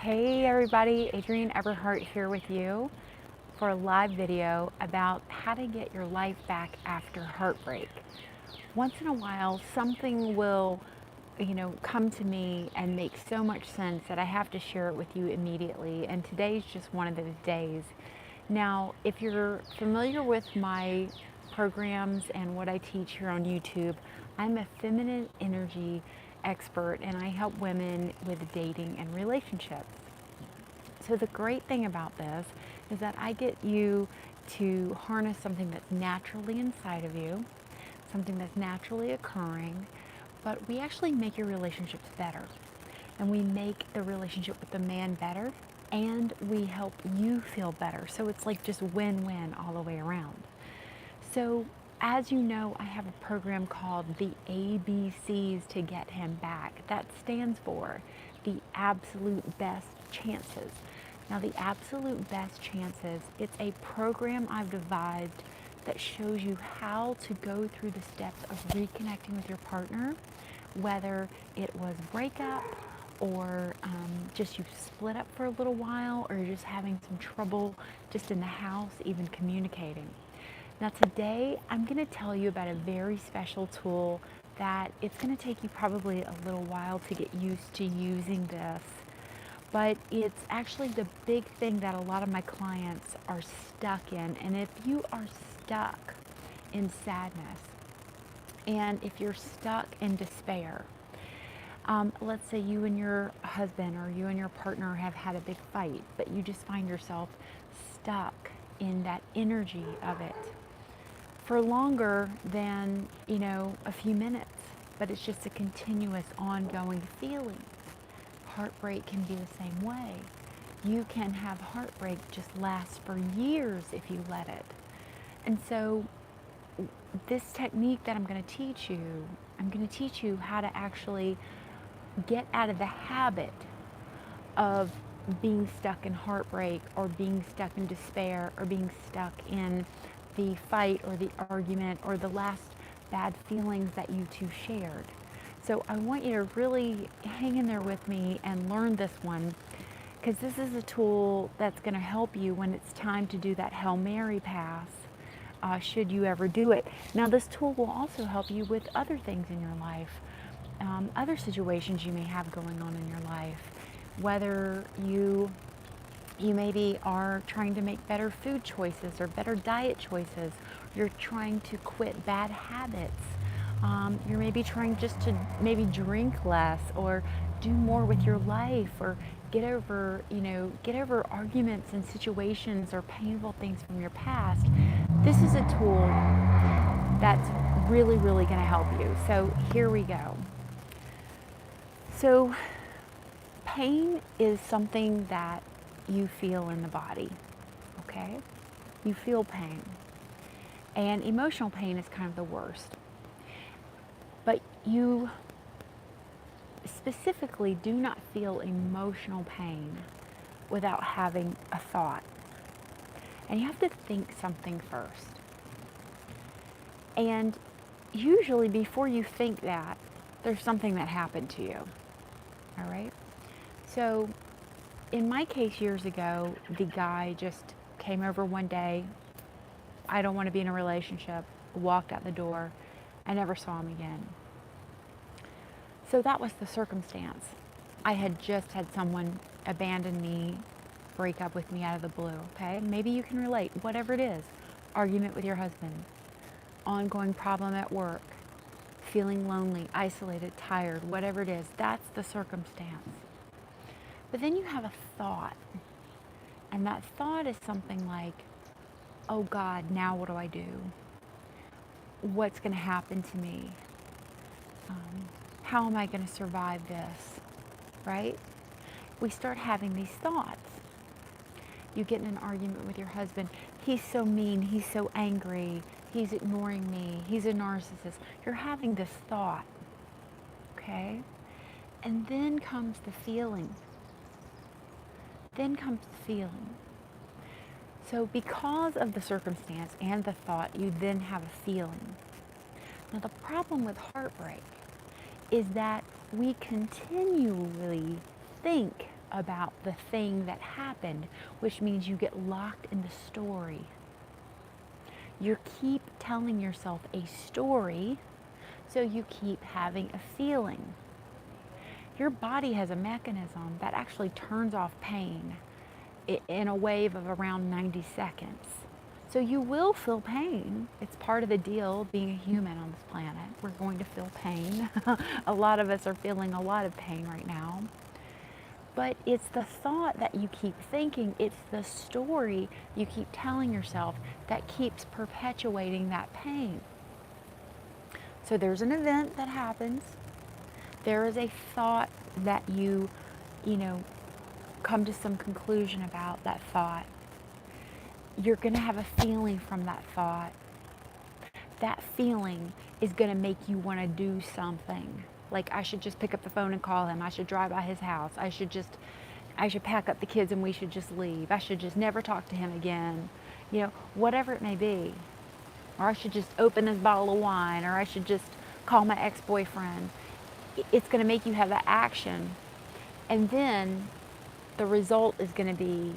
Hey everybody, Adrienne Everheart here with you for a live video about how to get your life back after heartbreak. Once in a while, something will, come to me and make so much sense that I have to share it with you immediately. And today's just one of those days. Now, if you're familiar with my programs and what I teach here on YouTube, I'm a feminine energy expert and I help women with dating and relationships. So the great thing about this is that I get you to harness something that's naturally inside of you, something that's naturally occurring, but we actually make your relationships better. And we make the relationship with the man better, and we help you feel better. So it's like just win-win all the way around. So as you know, I have a program called the ABCs to get him back. That stands for the absolute best chances. Now, the absolute best chances, it's a program I've devised that shows you how to go through the steps of reconnecting with your partner, whether it was breakup or just you split up for a little while, or you're just having some trouble just in the house, even communicating. Now today, I'm going to tell you about a very special tool that it's going to take you probably a little while to get used to using this, but it's actually the big thing that a lot of my clients are stuck in. And if you are stuck in sadness, and if you're stuck in despair, let's say you and your husband or you and your partner have had a big fight, but you just find yourself stuck in that energy of it for longer than, a few minutes, but it's just a continuous ongoing feeling. Heartbreak can be the same way. You can have heartbreak just last for years if you let it. And so this technique that I'm going to teach you how to actually get out of the habit of being stuck in heartbreak or being stuck in despair or being stuck in the fight or the argument or the last bad feelings that you two shared. So I want you to really hang in there with me and learn this one, because this is a tool that's going to help you when it's time to do that Hail Mary pass, should you ever do it. Now this tool will also help you with other things in your life, other situations you may have going on in your life, whether you maybe are trying to make better food choices or better diet choices. You're trying to quit bad habits. You're maybe trying just to maybe drink less or do more with your life, or get over arguments and situations or painful things from your past. This is a tool that's really, really going to help you. So here we go. So pain is something that you feel in the body, okay? You feel pain. And emotional pain is kind of the worst. But you specifically do not feel emotional pain without having a thought. And you have to think something first. And usually before you think that, there's something that happened to you, all right? So in my case years ago, the guy just came over one day. I don't want to be in a relationship. Walked out the door. I never saw him again. So that was the circumstance. I had just had someone abandon me, break up with me out of the blue, okay? Maybe you can relate, whatever it is. Argument with your husband, ongoing problem at work, feeling lonely, isolated, tired, whatever it is, that's the circumstance. But then you have a thought, and that thought is something like, oh God, now what do I do? What's going to happen to me? How am I going to survive this? Right? We start having these thoughts. You get in an argument with your husband. He's so mean. He's so angry. He's ignoring me. He's a narcissist. You're having this thought. Okay? And then comes the feeling. So because of the circumstance and the thought, you then have a feeling. Now the problem with heartbreak is that we continually think about the thing that happened, which means you get locked in the story. You keep telling yourself a story, so you keep having a feeling. Your body has a mechanism that actually turns off pain in a wave of around 90 seconds. So you will feel pain. It's part of the deal being a human on this planet. We're going to feel pain. A lot of us are feeling a lot of pain right now. But it's the thought that you keep thinking, it's the story you keep telling yourself that keeps perpetuating that pain. So there's an event that happens. There is a thought that you come to some conclusion about that thought. You're going to have a feeling from that thought. That feeling is going to make you want to do something. Like, I should just pick up the phone and call him. I should drive by his house. I should pack up the kids and we should just leave. I should just never talk to him again. Whatever it may be. Or I should just open this bottle of wine. Or I should just call my ex-boyfriend. It's going to make you have that action. And then the result is going to be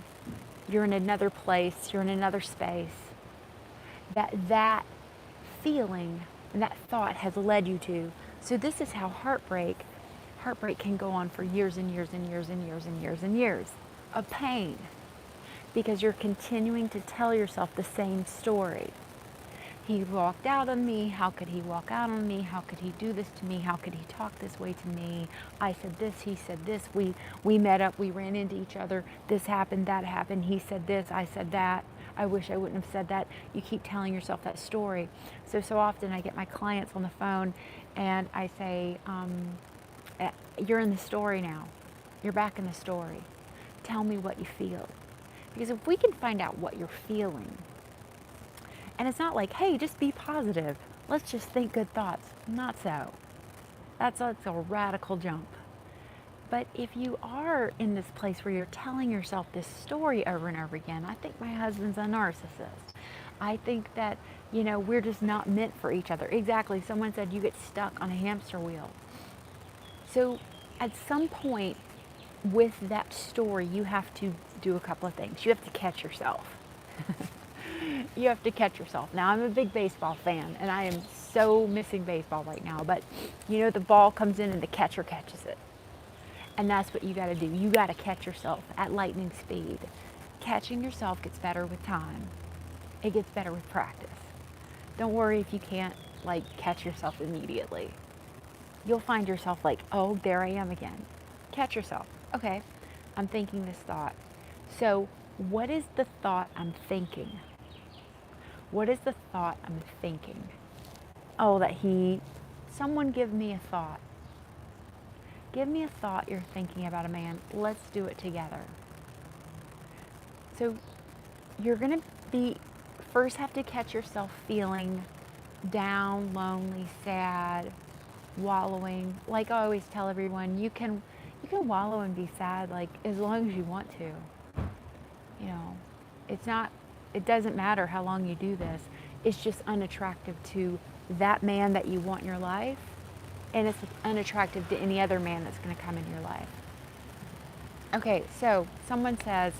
you're in another place, you're in another space that feeling and that thought has led you to. So this is how heartbreak can go on for years and years and years and years and years and years of pain, because you're continuing to tell yourself the same story. He walked out on me. How could he walk out on me? How could he do this to me? How could he talk this way to me? I said this, he said this. We met up, we ran into each other. This happened, that happened. He said this, I said that. I wish I wouldn't have said that. You keep telling yourself that story. So often I get my clients on the phone and I say, you're in the story now. You're back in the story. Tell me what you feel. Because if we can find out what you're feeling, and it's not like, hey, just be positive. Let's just think good thoughts. Not so. That's a radical jump. But if you are in this place where you're telling yourself this story over and over again, I think my husband's a narcissist. I think that, we're just not meant for each other. Exactly. Someone said you get stuck on a hamster wheel. So at some point with that story, you have to do a couple of things. You have to catch yourself. You have to catch yourself. Now, I'm a big baseball fan, and I am so missing baseball right now. But, the ball comes in and the catcher catches it. And that's what you got to do. You got to catch yourself at lightning speed. Catching yourself gets better with time. It gets better with practice. Don't worry if you can't, catch yourself immediately. You'll find yourself oh, there I am again. Catch yourself. Okay, I'm thinking this thought. So, what is the thought I'm thinking? What is the thought I'm thinking? Oh, someone give me a thought. Give me a thought you're thinking about a man. Let's do it together. So you're going to first have to catch yourself feeling down, lonely, sad, wallowing. Like I always tell everyone, you can wallow and be sad as long as you want to. It doesn't matter how long you do this. It's just unattractive to that man that you want in your life, and it's unattractive to any other man that's going to come in your life. Okay, so someone says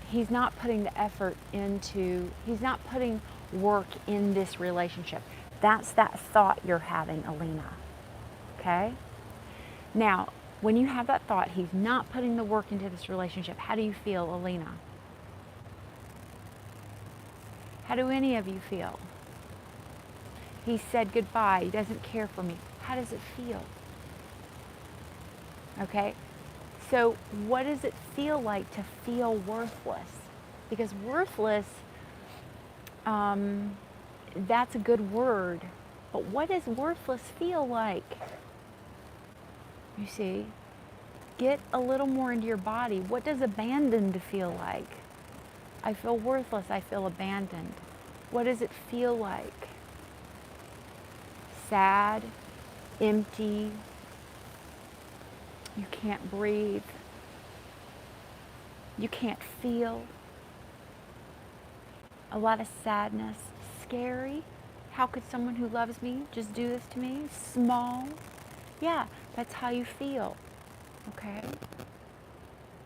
he's not putting he's not putting work in this relationship. That's that thought you're having, Alina. Okay? Now, when you have that thought, he's not putting the work into this relationship, how do you feel, Alina? How do any of you feel? He said goodbye. He doesn't care for me. How does it feel? Okay? So what does it feel like to feel worthless? Because worthless, that's a good word. But what does worthless feel like? You see? Get a little more into your body. What does abandoned feel like? I feel worthless. I feel abandoned. What does it feel like? Sad, empty, you can't breathe, you can't feel, a lot of sadness, scary. How could someone who loves me just do this to me? Small. Yeah, that's how you feel. Okay?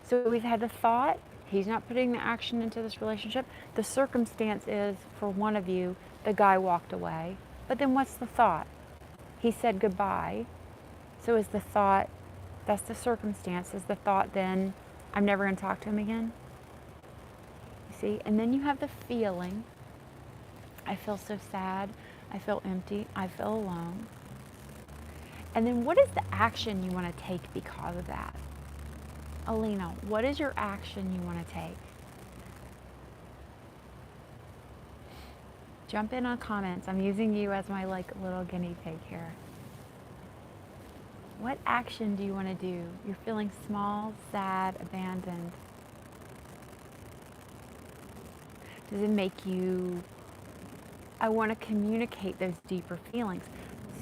So we've had the thought, he's not putting the action into this relationship. The circumstance is, for one of you, the guy walked away. But then what's the thought? He said goodbye. So is the thought, that's the circumstance, is the thought then, I'm never going to talk to him again? You see? And then you have the feeling, I feel so sad, I feel empty, I feel alone. And then what is the action you want to take because of that? Alina, what is your action you want to take? Jump in on comments. I'm using you as my little guinea pig here. What action do you want to do? You're feeling small, sad, abandoned. Does it make you, I want to communicate those deeper feelings.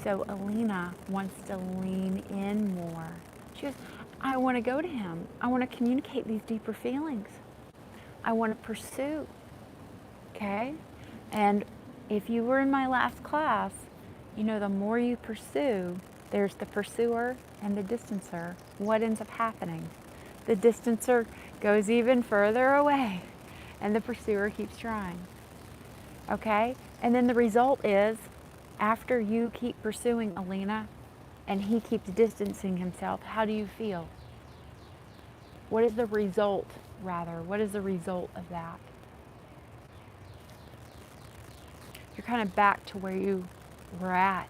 So Alina wants to lean in more. She goes, I want to go to him. I want to communicate these deeper feelings. I want to pursue. Okay? And if you were in my last class, you know the more you pursue, there's the pursuer and the distancer. What ends up happening? The distancer goes even further away and the pursuer keeps trying. Okay? And then the result is, after you keep pursuing Alina and he keeps distancing himself, how do you feel? What is the result, rather? What is the result of that? You're kind of back to where you were at.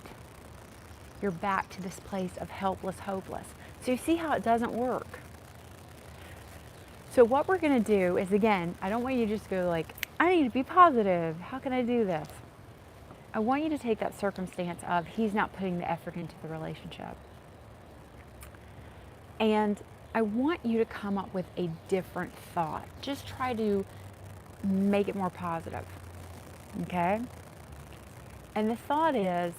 You're back to this place of helpless, hopeless. So you see how it doesn't work. So what we're going to do is, again, I don't want you to just go like, I need to be positive. How can I do this? I want you to take that circumstance of he's not putting the effort into the relationship. And I want you to come up with a different thought. Just try to make it more positive. Okay? And the thought is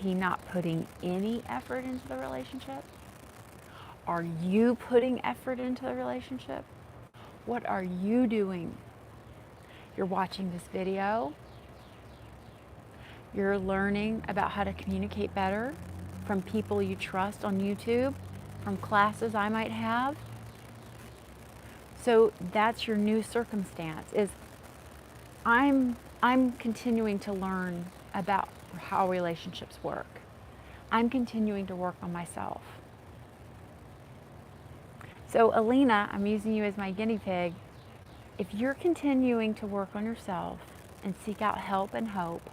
he not putting any effort into the relationship? Are you putting effort into the relationship? What are you doing? You're watching this video. You're learning about how to communicate better from people you trust on YouTube, from classes I might have. So that's your new circumstance, is I'm continuing to learn about how relationships work. I'm continuing to work on myself. So Alina, I'm using you as my guinea pig. If you're continuing to work on yourself and seek out help and hope,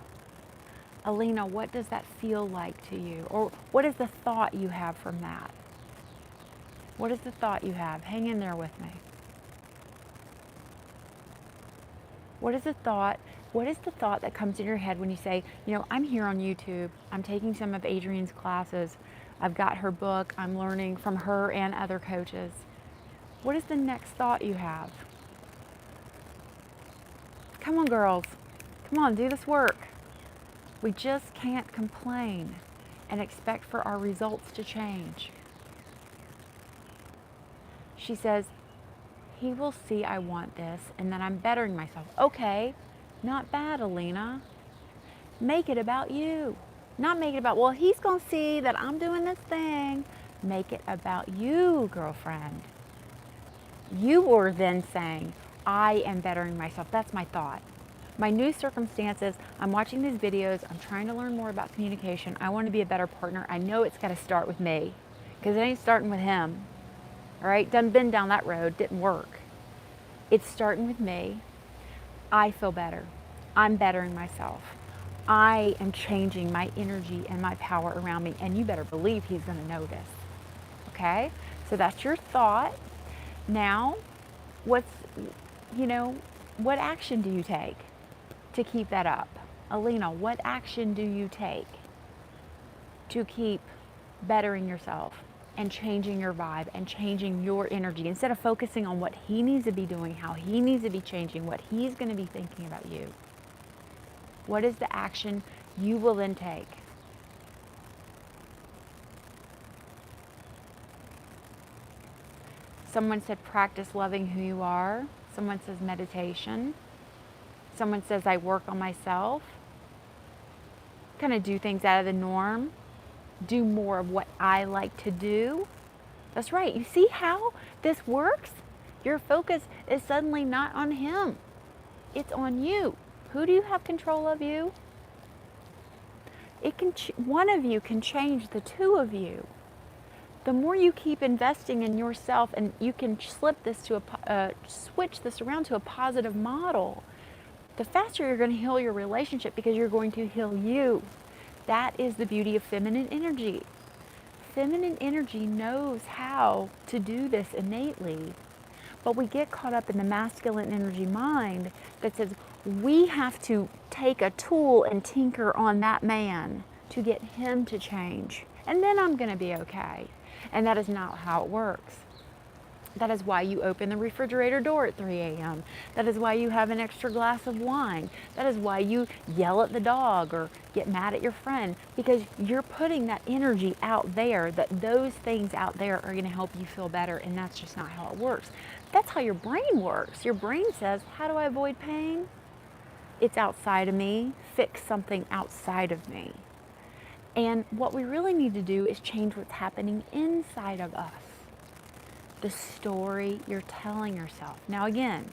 Alina, what does that feel like to you? Or what is the thought you have from that? What is the thought you have? Hang in there with me. What is the thought? What is the thought that comes in your head when you say, you know, I'm here on YouTube, I'm taking some of Adrienne's classes, I've got her book, I'm learning from her and other coaches. What is the next thought you have? Come on, girls. Come on, do this work. We just can't complain and expect for our results to change. She says, he will see I want this and that I'm bettering myself. Okay, not bad, Alina. Make it about you. Not make it about, well, he's going to see that I'm doing this thing. Make it about you, girlfriend. You were then saying, I am bettering myself. That's my thought. My new circumstances, I'm watching these videos, I'm trying to learn more about communication. I want to be a better partner. I know it's got to start with me, because it ain't starting with him. All right, done been down that road, didn't work. It's starting with me. I feel better. I'm bettering myself. I am changing my energy and my power around me, and you better believe he's going to notice. Okay, so that's your thought. Now, what action do you take to keep that up? Alina, what action do you take to keep bettering yourself and changing your vibe and changing your energy, instead of focusing on what he needs to be doing, how he needs to be changing, what he's going to be thinking about you? What is the action you will then take? Someone said practice loving who you are. Someone says meditation. Someone says I work on myself. Kind of do things out of the norm. Do more of what I like to do. That's right. You see how this works? Your focus is suddenly not on him. It's on you. Who do you have control of you? It can one of you can change the two of you. The more you keep investing in yourself, and you can slip this to switch this around to a positive model, the faster you're going to heal your relationship, because you're going to heal you. That is the beauty of feminine energy. Feminine energy knows how to do this innately, but we get caught up in the masculine energy mind that says we have to take a tool and tinker on that man to get him to change, and then I'm going to be okay. And that is not how it works. That is why you open the refrigerator door at 3 a.m. That is why you have an extra glass of wine. That is why you yell at the dog or get mad at your friend, because you're putting that energy out there, that those things out there are going to help you feel better, and that's just not how it works. That's how your brain works. Your brain says, how do I avoid pain? It's outside of me. Fix something outside of me. And what we really need to do is change what's happening inside of us. The story you're telling yourself. Now again,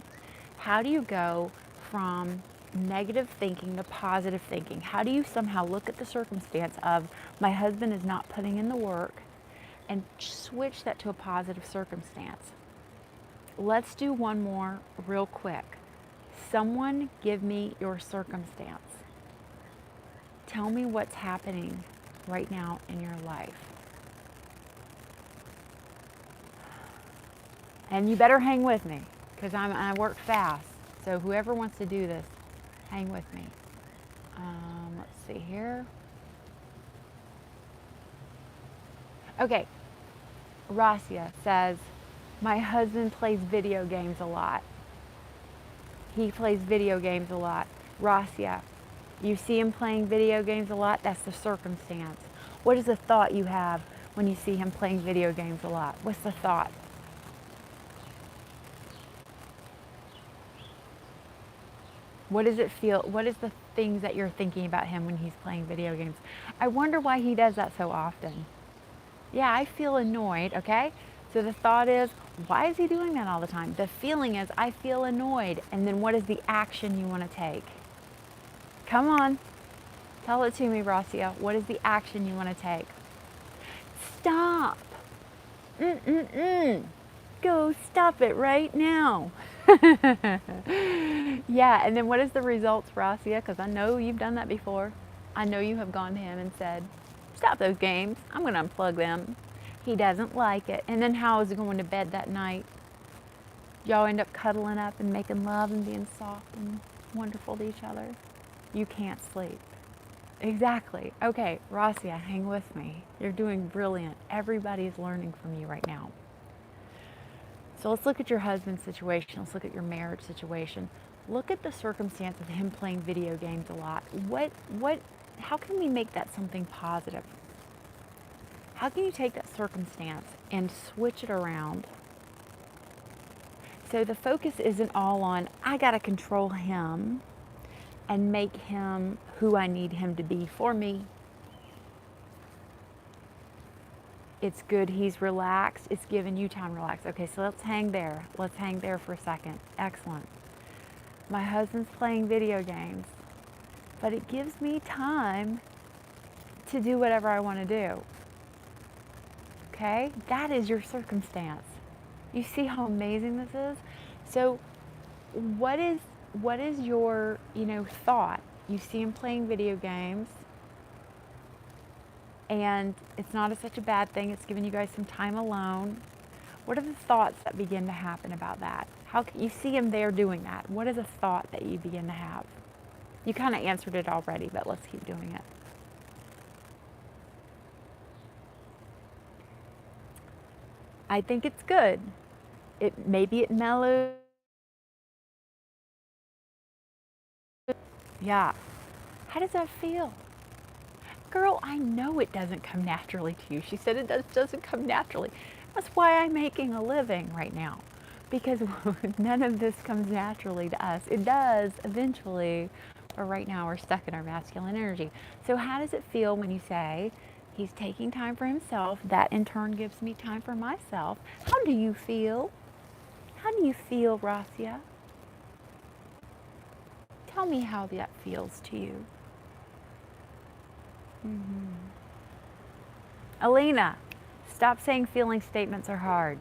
how do you go from negative thinking to positive thinking? How do you somehow look at the circumstance of my husband is not putting in the work and switch that to a positive circumstance? Let's do one more real quick. Someone give me your circumstance. Tell me what's happening right now in your life. And you better hang with me, because I work fast. So whoever wants to do this, hang with me. Let's see here. Okay. Rasia says, my husband plays video games a lot. He plays video games a lot. Rasia, you see him playing video games a lot, that's the circumstance. What is the thought you have when you see him playing video games a lot? What's the thought? What does it feel? What is the things that you're thinking about him when he's playing video games? I wonder why he does that so often. Yeah, I feel annoyed, okay? So the thought is, why is he doing that all the time? The feeling is, I feel annoyed. And then what is the action you want to take? Come on. Tell it to me, Rasia. What is the action you want to take? Stop. Go stop it right now. Yeah, and then what is the results, Rasia? Because I know you've done that before. I know you have gone to him and said, stop those games. I'm going to unplug them. He doesn't like it. And then how is he going to bed that night? Y'all end up cuddling up and making love and being soft and wonderful to each other. You can't sleep. Exactly. Okay, Rasia, hang with me. You're doing brilliant. Everybody's learning from you right now. So let's look at your husband's situation. Let's look at your marriage situation. Look at the circumstance of him playing video games a lot. How can we make that something positive? How can you take that circumstance and switch it around? So the focus isn't all on, I gotta control him and make him who I need him to be for me. It's good he's relaxed. It's giving you time to relax. Okay, so let's hang there. Let's hang there for a second. Excellent. My husband's playing video games, but it gives me time to do whatever I want to do. Okay? That is your circumstance. You see how amazing this is? So what is your, thought? You see him playing video games, and it's not such a bad thing. It's giving you guys some time alone. What are the thoughts that begin to happen about that? How can you see him there doing that? What is a thought that you begin to have? You kind of answered it already, but let's keep doing it. I think it's good. Maybe it mellows. Yeah. How does that feel? Girl, I know it doesn't come naturally to you. She said it doesn't come naturally. That's why I'm making a living right now, because none of this comes naturally to us. It does eventually, but right now we're stuck in our masculine energy. So how does it feel when you say He's taking time for himself. That in turn gives me time for myself. How do you feel? How do you feel, Rasia? Tell me how that feels to you. Alina, stop saying feeling statements are hard.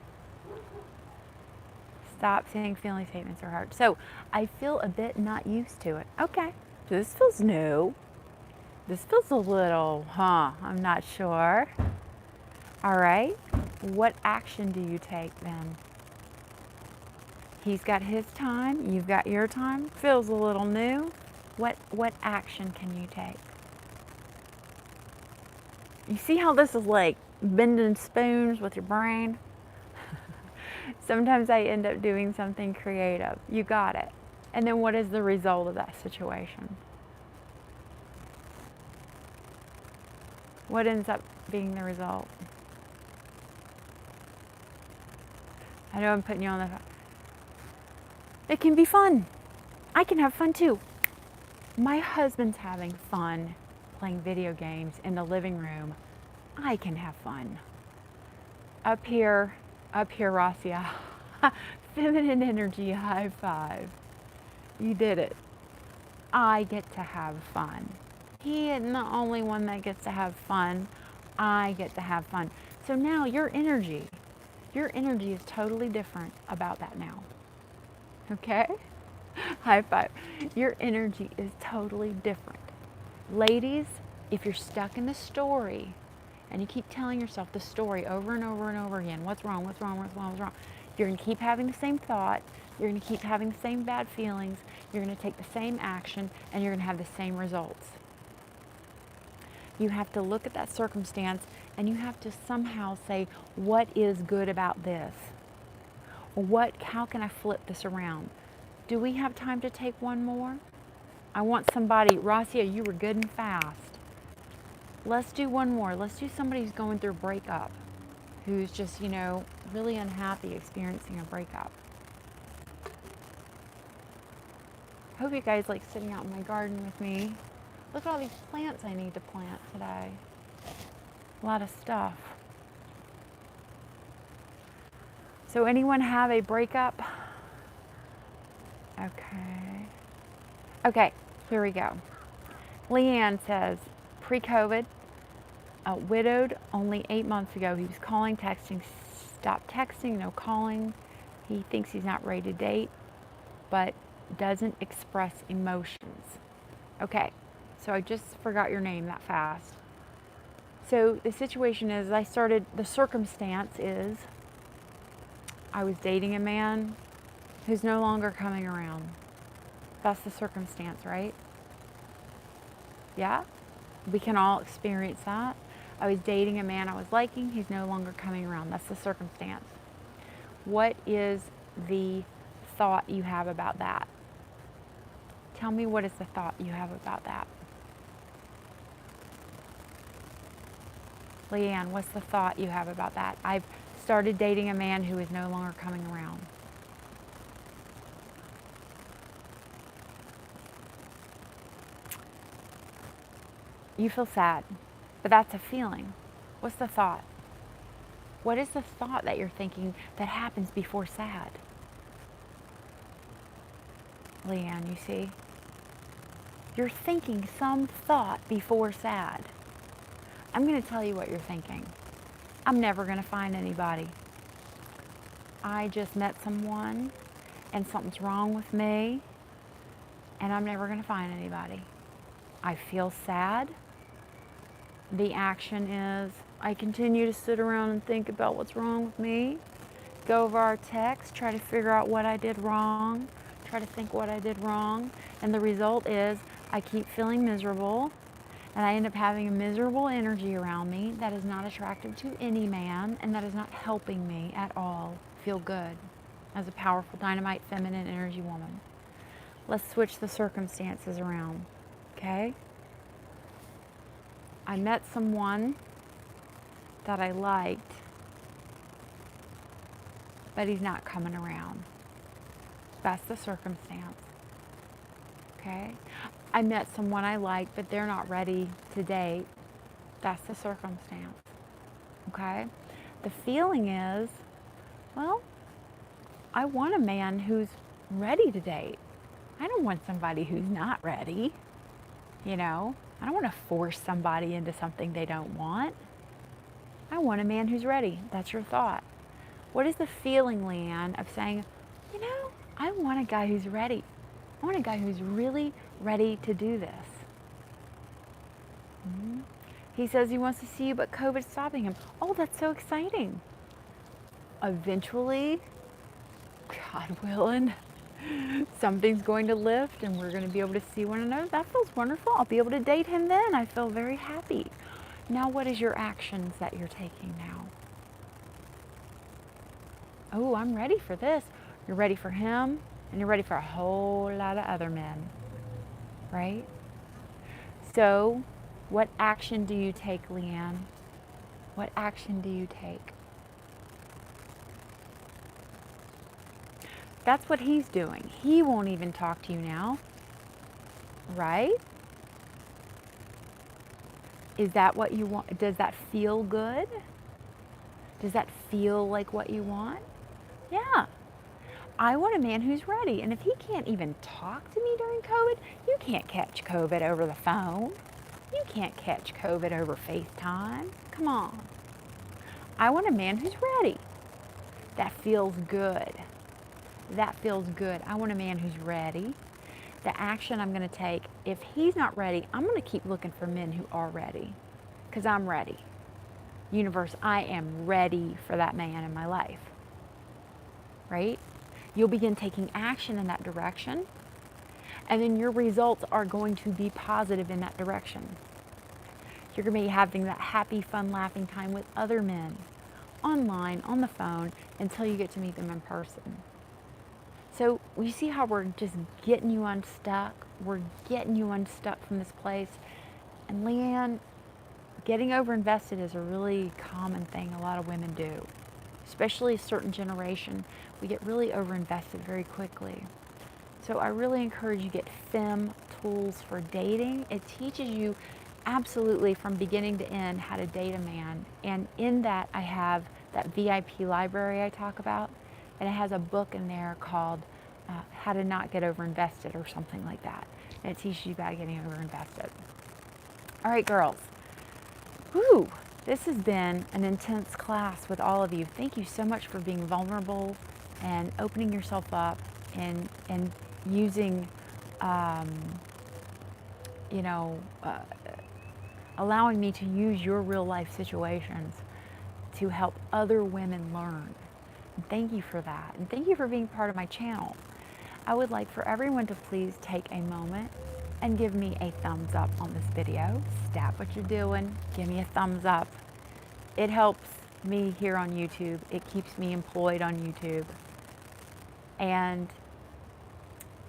Stop saying feeling statements are hard. So I feel a bit not used to it. Okay, this feels new. This feels a little, I'm not sure. All right, what action do you take then? He's got his time, you've got your time. Feels a little new. What action can you take? You see how this is like bending spoons with your brain? Sometimes I end up doing something creative. You got it. And then what is the result of that situation? What ends up being the result? I know I'm putting you on the... It can be fun. I can have fun too. My husband's having fun playing video games in the living room. I can have fun. Up here, Rasia. Feminine energy, high five. You did it. I get to have fun. He isn't the only one that gets to have fun. I get to have fun. So now your energy is totally different about that now. Okay? High five. Your energy is totally different. Ladies, if you're stuck in the story and you keep telling yourself the story over and over and over again, what's wrong, what's wrong, what's wrong, what's wrong, you're going to keep having the same thought, you're going to keep having the same bad feelings, you're going to take the same action, and you're going to have the same results. You have to look at that circumstance and you have to somehow say, what is good about this? How can I flip this around? Do we have time to take one more? I want somebody, Rasia, you were good and fast. Let's do one more. Let's do somebody who's going through a breakup, who's just, really unhappy experiencing a breakup. I hope you guys like sitting out in my garden with me. Look at all these plants I need to plant today. A lot of stuff. So anyone have a breakup? Okay, here we go. Leanne says, pre-COVID, widowed only 8 months ago. He was calling, texting, stopped texting, no calling. He thinks he's not ready to date, but doesn't express emotions. Okay, so I just forgot your name that fast. So the situation is, the circumstance is, I was dating a man who's no longer coming around. That's the circumstance, right? Yeah? We can all experience that. I was dating a man I was liking, he's no longer coming around. That's the circumstance. What is the thought you have about that? Tell me, what is the thought you have about that? Leanne, what's the thought you have about that? I've started dating a man who is no longer coming around. You feel sad, but that's a feeling. What's the thought? What is the thought that you're thinking that happens before sad? Leanne, you see? You're thinking some thought before sad. I'm going to tell you what you're thinking. I'm never going to find anybody. I just met someone and something's wrong with me and I'm never going to find anybody. I feel sad. The action is I continue to sit around and think about what's wrong with me, go over our text, try to figure out what I did wrong, try to think what I did wrong, and the result is I keep feeling miserable and I end up having a miserable energy around me that is not attractive to any man and that is not helping me at all feel good as a powerful, dynamite, feminine energy woman. Let's switch the circumstances around, okay? I met someone that I liked, but he's not coming around. That's the circumstance, okay? I met someone I like, but they're not ready to date. That's the circumstance. Okay? The feeling is, well, I want a man who's ready to date. I don't want somebody who's not ready. You know, I don't want to force somebody into something they don't want. I want a man who's ready. That's your thought. What is the feeling, Leanne, of saying, you know, I want a guy who's ready. I want a guy who's really ready to do this. Mm-hmm. He says he wants to see you, but COVID's stopping him. Oh, that's so exciting. Eventually, God willing, something's going to lift and we're going to be able to see one another. That feels wonderful. I'll be able to date him then. I feel very happy. Now, what is your actions that you're taking now? Oh, I'm ready for this. You're ready for him, and you're ready for a whole lot of other men, right? So, what action do you take, Leanne? What action do you take? That's what he's doing. He won't even talk to you now, right? Is that what you want? Does that feel good? Does that feel like what you want? Yeah. I want a man who's ready. And if he can't even talk to me during COVID, you can't catch COVID over the phone. You can't catch COVID over FaceTime. Come on. I want a man who's ready. That feels good. That feels good. I want a man who's ready. The action I'm going to take, if he's not ready, I'm going to keep looking for men who are ready. Because I'm ready. Universe, I am ready for that man in my life. Right? You'll begin taking action in that direction. And then your results are going to be positive in that direction. You're going to be having that happy, fun, laughing time with other men, online, on the phone, until you get to meet them in person. So you see how we're just getting you unstuck? We're getting you unstuck from this place. And Leanne, getting overinvested is a really common thing a lot of women do. Especially a certain generation, we get really overinvested very quickly. So I really encourage you to get FEM tools for dating. It teaches you absolutely from beginning to end how to date a man. And in that, I have that VIP library I talk about. And it has a book in there called How to Not Get Overinvested or something like that. And it teaches you about getting overinvested. All right, girls. Whew. This has been an intense class with all of you. Thank you so much for being vulnerable and opening yourself up and using, allowing me to use your real life situations to help other women learn. And thank you for that. And thank you for being part of my channel. I would like for everyone to please take a moment and give me a thumbs up on this video. Stop what you're doing. Give me a thumbs up. It helps me here on YouTube. It keeps me employed on YouTube. And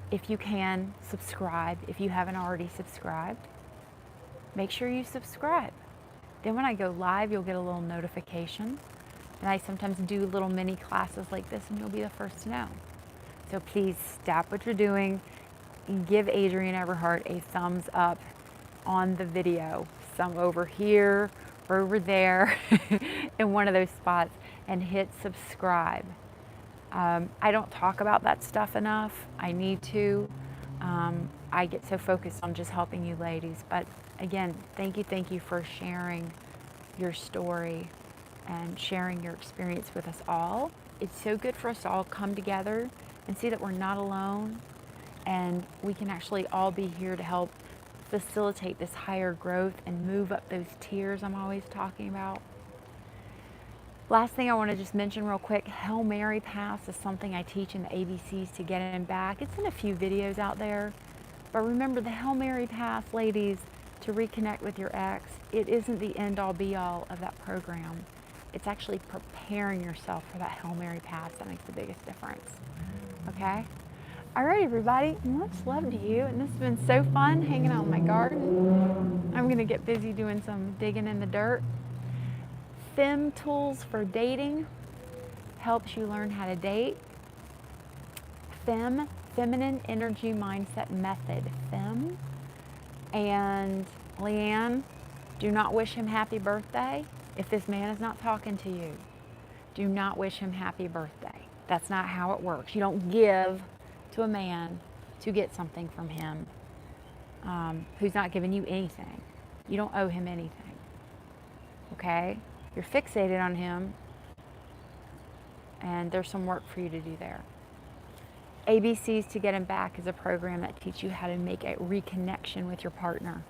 if you can, subscribe. If you haven't already subscribed, make sure you subscribe. Then when I go live, you'll get a little notification. And I sometimes do little mini classes like this, and you'll be the first to know. So please stop what you're doing and give Adrienne Everheart a thumbs up on the video. Some over here or over there in one of those spots, and hit subscribe. I don't talk about that stuff enough. I need to. I get so focused on just helping you ladies. But again, thank you for sharing your story and sharing your experience with us all. It's so good for us to all come together and see that we're not alone, and we can actually all be here to help facilitate this higher growth and move up those tiers I'm always talking about. Last thing I want to just mention real quick, Hail Mary Pass is something I teach in the ABCs to get him back. It's in a few videos out there. But remember, the Hail Mary Pass, ladies, to reconnect with your ex, it isn't the end-all be-all of that program. It's actually preparing yourself for that Hail Mary Pass that makes the biggest difference. Okay? All right, everybody, much love to you. And this has been so fun hanging out in my garden. I'm going to get busy doing some digging in the dirt. FEM tools for dating helps you learn how to date. FEM, Feminine Energy Mindset Method, FEM. And Leanne, Do not wish him happy birthday if this man is not talking to you. Do not wish him happy birthday. That's not how it works. You don't give to a man to get something from him who's not giving you anything. You don't owe him anything. Okay? You're fixated on him, and there's some work for you to do there. ABCs to Get Him Back is a program that teaches you how to make a reconnection with your partner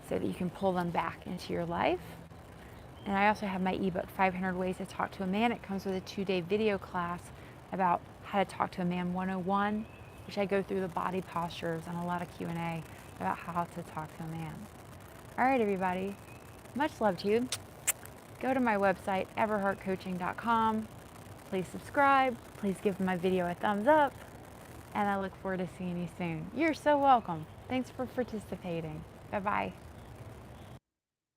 so that you can pull them back into your life. And I also have my ebook, 500 Ways to Talk to a Man. It comes with a 2-day video class about how to talk to a man 101, which I go through the body postures and a lot of Q&A about how to talk to a man. All right, everybody. Much love to you. Go to my website, everheartcoaching.com. Please subscribe. Please give my video a thumbs up. And I look forward to seeing you soon. You're so welcome. Thanks for participating. Bye-bye.